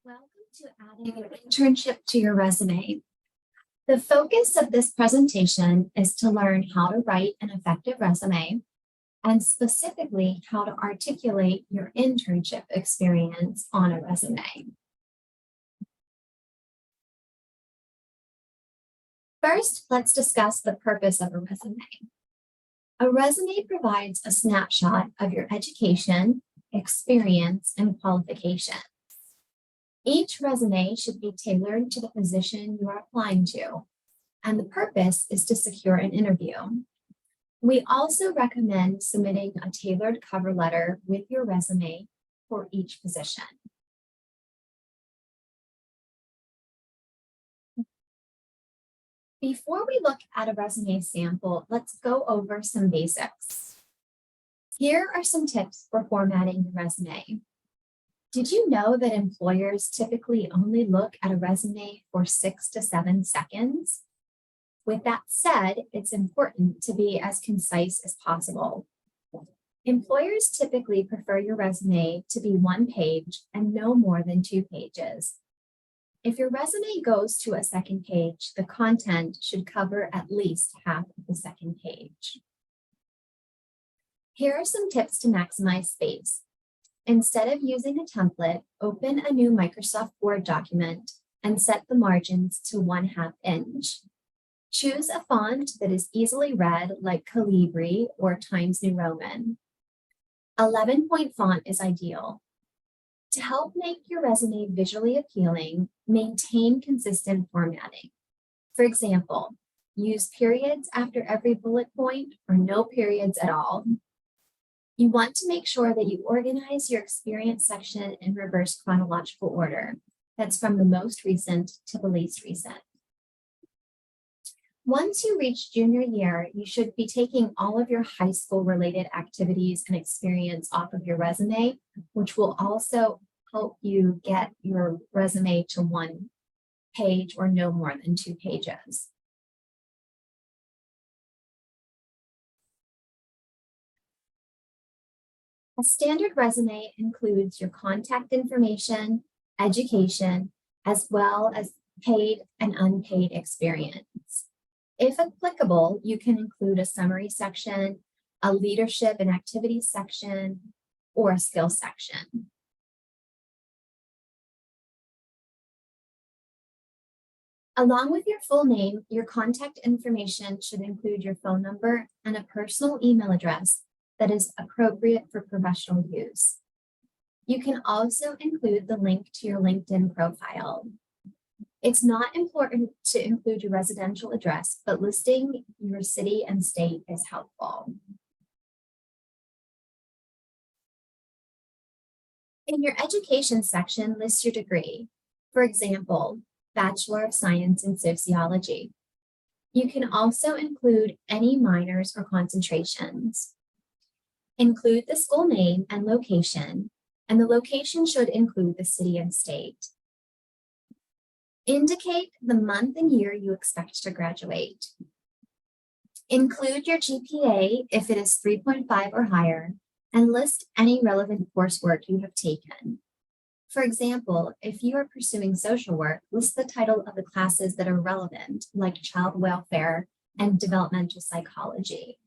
Welcome to adding an internship to your resume. The focus of this presentation is to learn how to write an effective resume and specifically how to articulate your internship experience on a resume. First, let's discuss the purpose of a resume. A resume provides a snapshot of your education, experience, and qualifications. Each resume should be tailored to the position you are applying to, and the purpose is to secure an interview. We also recommend submitting a tailored cover letter with your resume for each position. Before we look at a resume sample, let's go over some basics. Here are some tips for formatting your resume. Did you know that employers typically only look at a resume for 6 to 7 seconds? With that said, it's important to be as concise as possible. Employers typically prefer your resume to be 1 page and no more than 2 pages. If your resume goes to a second page, the content should cover at least half of the second page. Here are some tips to maximize space. Instead of using a template, open a new Microsoft Word document and set the margins to 1/2 inch. Choose a font that is easily read like Calibri or Times New Roman. 11-point font is ideal. To help make your resume visually appealing, maintain consistent formatting. For example, use periods after every bullet point or no periods at all. You want to make sure that you organize your experience section in reverse chronological order. That's from the most recent to the least recent. Once you reach junior year, you should be taking all of your high school related activities and experience off of your resume, which will also help you get your resume to 1 page or no more than 2 pages. A standard resume includes your contact information, education, as well as paid and unpaid experience. If applicable, you can include a summary section, a leadership and activities section, or a skills section. Along with your full name, your contact information should include your phone number and a personal email address that is appropriate for professional use. You can also include the link to your LinkedIn profile. It's not important to include your residential address, but listing your city and state is helpful. In your education section, list your degree. For example, Bachelor of Science in Sociology. You can also include any minors or concentrations. Include the school name and location, and the location should include the city and state. Indicate the month and year you expect to graduate. Include your GPA if it is 3.5 or higher, and list any relevant coursework you have taken. For example, if you are pursuing social work, list the title of the classes that are relevant, like child welfare and developmental psychology.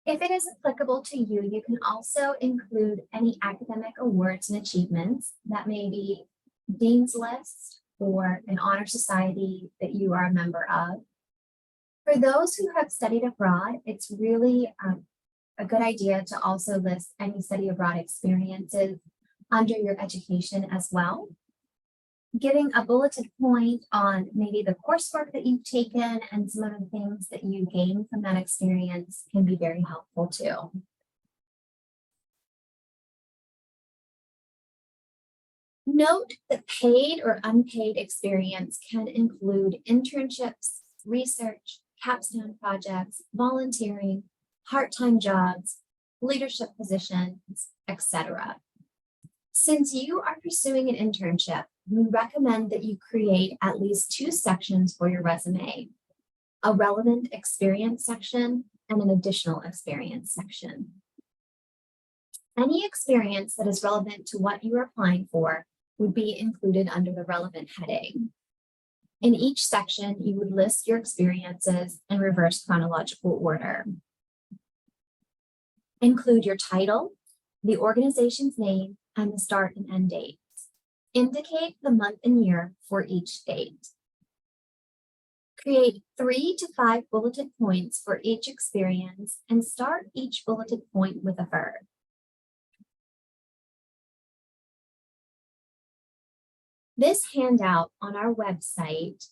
If it is applicable to you, you can also include any academic awards and achievements that may be Dean's List or an honor society that you are a member of. For those who have studied abroad, it's really a good idea to also list any study abroad experiences under your education as well. Giving a bulleted point on maybe the coursework that you've taken and some of the things that you gained from that experience can be very helpful too. Note that paid or unpaid experience can include internships, research, capstone projects, volunteering, part-time jobs, leadership positions, etc. Since you are pursuing an internship, we recommend that you create at least 2 sections for your resume, a relevant experience section and an additional experience section. Any experience that is relevant to what you are applying for would be included under the relevant heading. In each section, you would list your experiences in reverse chronological order. Include your title, the organization's name, and the start and end dates. Indicate the month and year for each date. Create 3 to 5 bulleted points for each experience and start each bulleted point with a verb. This handout on our website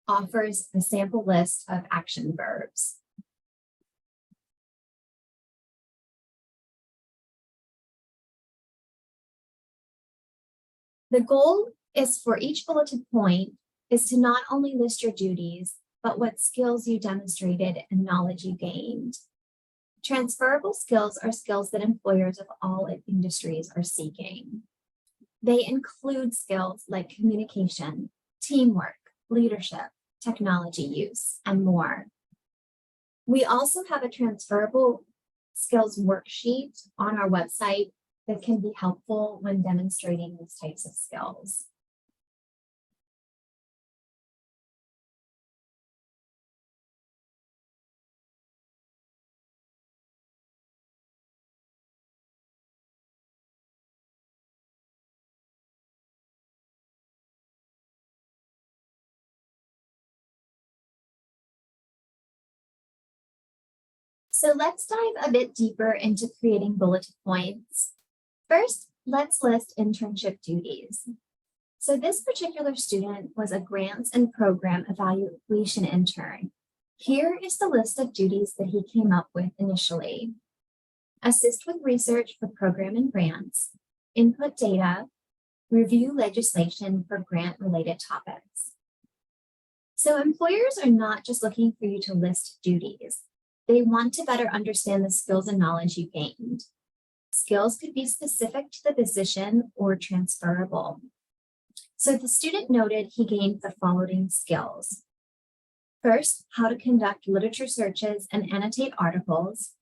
offers a sample list of action verbs. The goal is for each bulleted point is to not only list your duties, but what skills you demonstrated and knowledge you gained. Transferable skills are skills that employers of all industries are seeking. They include skills like communication, teamwork, leadership, technology use, and more. We also have a transferable skills worksheet on our website that can be helpful when demonstrating these types of skills. So let's dive a bit deeper into creating bulleted points. First, let's list internship duties. So this particular student was a grants and program evaluation intern. Here is the list of duties that he came up with initially. Assist with research for program and grants, input data, review legislation for grant-related topics. So employers are not just looking for you to list duties. They want to better understand the skills and knowledge you gained. Skills could be specific to the position or transferable. So the student noted he gained the following skills. First, how to conduct literature searches and annotate articles.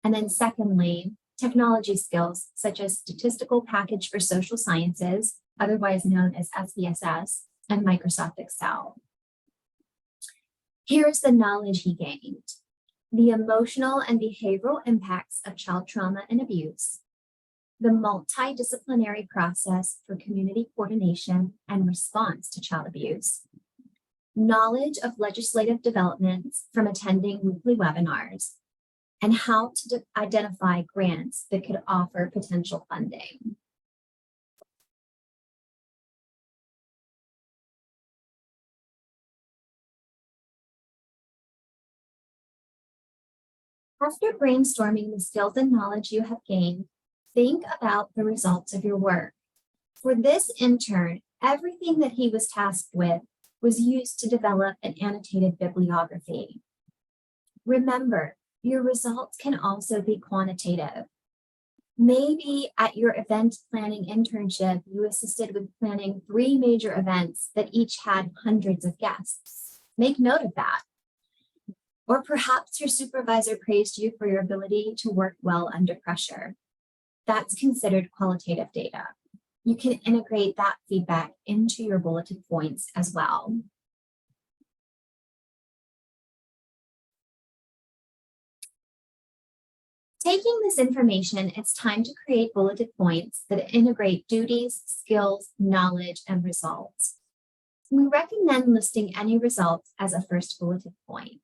And then secondly, technology skills such as statistical package for social sciences, otherwise known as SPSS, and Microsoft Excel. Here's the knowledge he gained. The emotional and behavioral impacts of child trauma and abuse, the multidisciplinary process for community coordination and response to child abuse, knowledge of legislative developments from attending weekly webinars, and how to identify grants that could offer potential funding. After brainstorming the skills and knowledge you have gained, think about the results of your work. For this intern, everything that he was tasked with was used to develop an annotated bibliography. Remember, your results can also be quantitative. Maybe at your event planning internship, you assisted with planning 3 major events that each had hundreds of guests. Make note of that. Or perhaps your supervisor praised you for your ability to work well under pressure. That's considered qualitative data. You can integrate that feedback into your bulleted points as well. Taking this information, it's time to create bulleted points that integrate duties, skills, knowledge, and results. We recommend listing any results as a first bulleted point.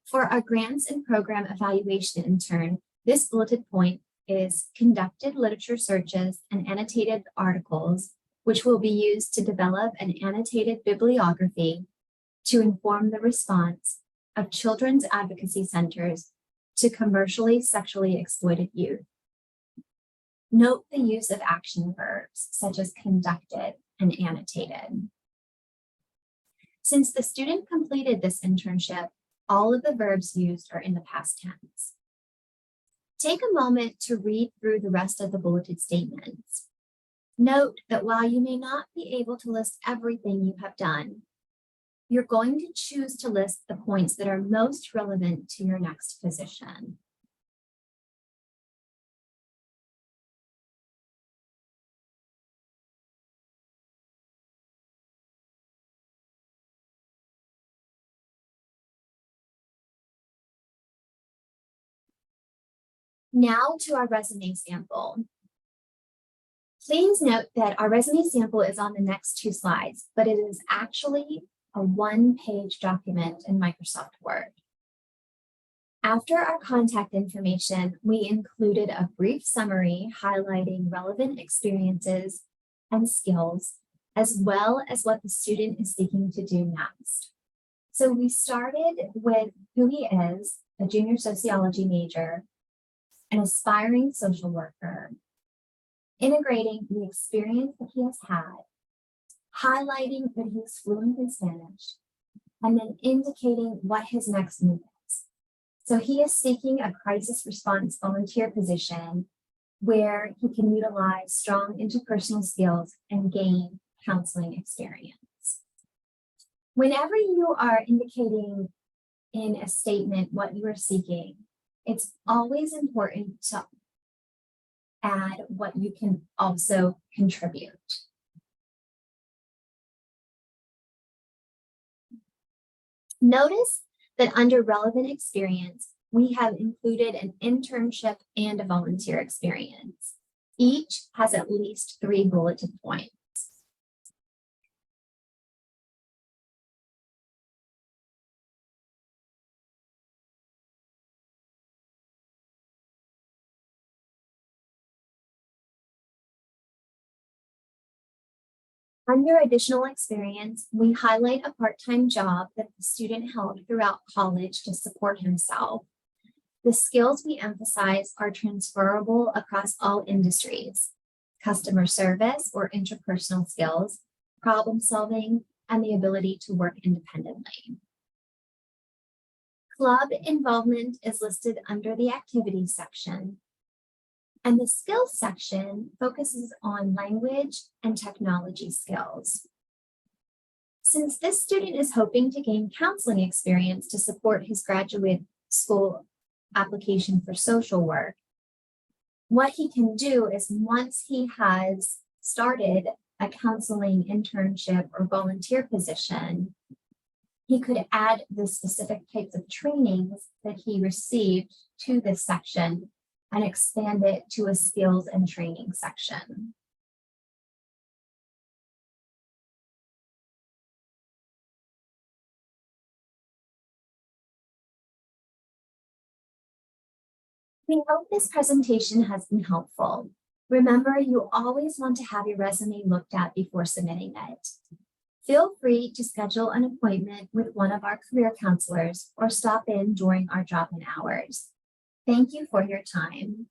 For our grants and program evaluation intern, this bulleted point is conducted literature searches and annotated articles, which will be used to develop an annotated bibliography to inform the response of children's advocacy centers to commercially sexually exploited youth. Note the use of action verbs such as conducted and annotated. Since the student completed this internship, all of the verbs used are in the past tense. Take a moment to read through the rest of the bulleted statements. Note that while you may not be able to list everything you have done, You're going to choose to list the points that are most relevant to your next position. Now to our resume sample. Please note that our resume sample is on the next 2 slides, but it is actually a 1-page document in Microsoft Word. After our contact information, we included a brief summary highlighting relevant experiences and skills, as well as what the student is seeking to do next. So we started with who he is, a junior sociology major, an aspiring social worker, integrating the experience that he has had, highlighting that he is fluent in Spanish, and then indicating what his next move is. So he is seeking a crisis response volunteer position where he can utilize strong interpersonal skills and gain counseling experience. Whenever you are indicating in a statement what you are seeking, it's always important to add what you can also contribute. Notice that under relevant experience, we have included an internship and a volunteer experience. Each has at least 3 bulleted points. Under additional experience, we highlight a part-time job that the student held throughout college to support himself. The skills we emphasize are transferable across all industries: customer service or interpersonal skills, problem solving, and the ability to work independently. Club involvement is listed under the activities section, and the skills section focuses on language and technology skills. Since this student is hoping to gain counseling experience to support his graduate school application for social work, what he can do is, once he has started a counseling internship or volunteer position, he could add the specific types of trainings that he received to this section and expand it to a skills and training section. We hope this presentation has been helpful. Remember, you always want to have your resume looked at before submitting it. Feel free to schedule an appointment with one of our career counselors or stop in during our drop-in hours. Thank you for your time.